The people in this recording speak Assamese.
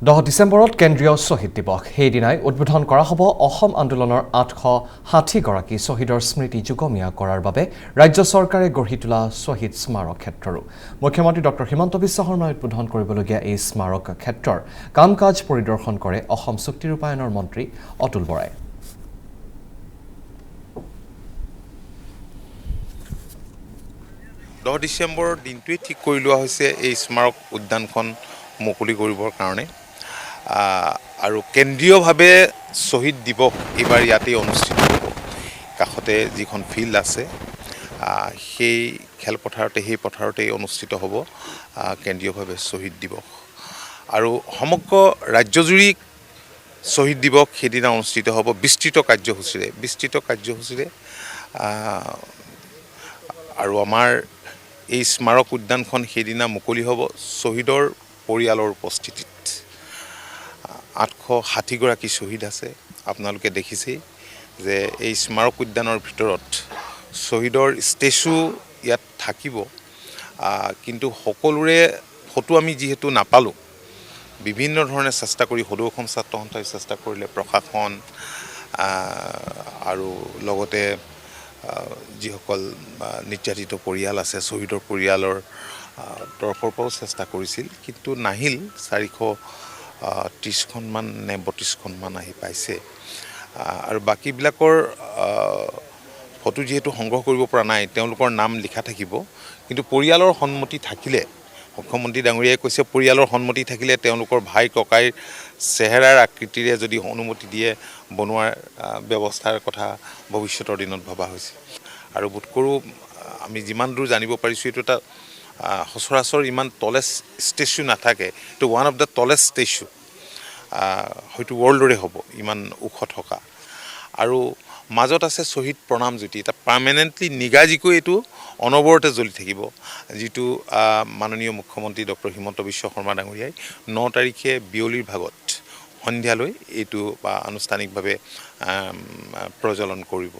10 ডিচেম্বৰত কেন্দ্ৰীয় শ্বহীদ দিৱস সেইদিনাই উদ্বোধন কৰা হ'ব অসম আন্দোলনৰ 860গৰাকী শ্বহীদৰ স্মৃতি যুগমীয়া কৰাৰ বাবে ৰাজ্য চৰকাৰে গঢ়ি তোলা শ্বহীদ স্মাৰক ক্ষেত্ৰৰো মুখ্যমন্ত্ৰী ডক্টৰ হিমন্ত বিশ্ব শৰ্মাই উদ্বোধন কৰিবলগীয়া এই স্মাৰক ক্ষেত্ৰৰ কাম-কাজ পৰিদৰ্শন কৰে অসম চুক্তি ৰূপায়ণৰ মন্ত্ৰী অতুল বৰাই। ডিচেম্বৰ দিনটোৱে ঠিক কৰি লোৱা হৈছে এই স্মাৰক উদ্যানখন মুকলি কৰিবৰ কাৰণে আৰু কেন্দ্ৰীয়ভাৱে শ্বহীদ দিৱস এইবাৰ ইয়াতেই অনুষ্ঠিত হ'ব। কাষতে যিখন ফিল্ড আছে সেই খেলপথাৰতে সেই পথাৰতেই অনুষ্ঠিত হ'ব কেন্দ্ৰীয়ভাৱে শ্বহীদ দিৱস আৰু সমগ্ৰ ৰাজ্যজুৰি শ্বহীদ দিৱস সেইদিনা অনুষ্ঠিত হ'ব বিস্তৃত কাৰ্যসূচীৰে আৰু আমাৰ এই স্মাৰক উদ্যানখন সেইদিনা মুকলি হ'ব শ্বহীদৰ পৰিয়ালৰ উপস্থিতিত। 860গৰাকী শ্বহীদ আছে। আপোনালোকে দেখিছেই যে এই স্মাৰক উদ্যানৰ ভিতৰত শ্বহীদৰ ষ্টেচু ইয়াত থাকিব, কিন্তু সকলোৰে ফটো আমি যিহেতু নাপালোঁ, বিভিন্ন ধৰণে চেষ্টা কৰি সদৌ অসম ছাত্ৰ সন্থাই চেষ্টা কৰিলে, প্ৰশাসন আৰু লগতে যিসকল নিৰ্যাতিত পৰিয়াল আছে শ্বহীদৰ পৰিয়ালৰ তৰফৰ পৰাও চেষ্টা কৰিছিল, কিন্তু নাহিল। 430খনমান নে 32খনমান আহি পাইছে আৰু বাকীবিলাকৰ ফটো যিহেতু সংগ্ৰহ কৰিব পৰা নাই, তেওঁলোকৰ নাম লিখা থাকিব, কিন্তু পৰিয়ালৰ সন্মতি থাকিলে, মুখ্যমন্ত্ৰী ডাঙৰীয়াই কৈছে পৰিয়ালৰ সন্মতি থাকিলে তেওঁলোকৰ ভাই ককাইৰ চেহেৰাৰ আকৃতিৰে যদি অনুমতি দিয়ে বনোৱাৰ ব্যৱস্থাৰ কথা ভৱিষ্যতৰ দিনত ভবা হৈছে। আৰু বোধ কৰোঁ আমি যিমান দূৰ জানিব পাৰিছোঁ এইটো এটা সচৰাচৰ ইমান তলেষ্ট ষ্টেচু নাথাকে, এইটো ওৱান অফ দ্য তলেষ্ট ষ্টেচু, হয়তো ৱৰ্ল্ডৰে হ'ব ইমান ওখ থকা। আৰু মাজত আছে শ্বহীদ প্ৰণাম জ্যোতি, এটা পাৰ্মানেণ্টলি নিগাজিকৈ এইটো অনবৰতে জ্বলি থাকিব, যিটো মাননীয় মুখ্যমন্ত্ৰী ডক্টৰ হিমন্ত বিশ্ব শৰ্মা ডাঙৰীয়াই 9 তাৰিখে বিয়লিৰ ভাগত সন্ধিয়ালৈ এইটো আনুষ্ঠানিকভাৱে প্ৰজ্বলন কৰিব।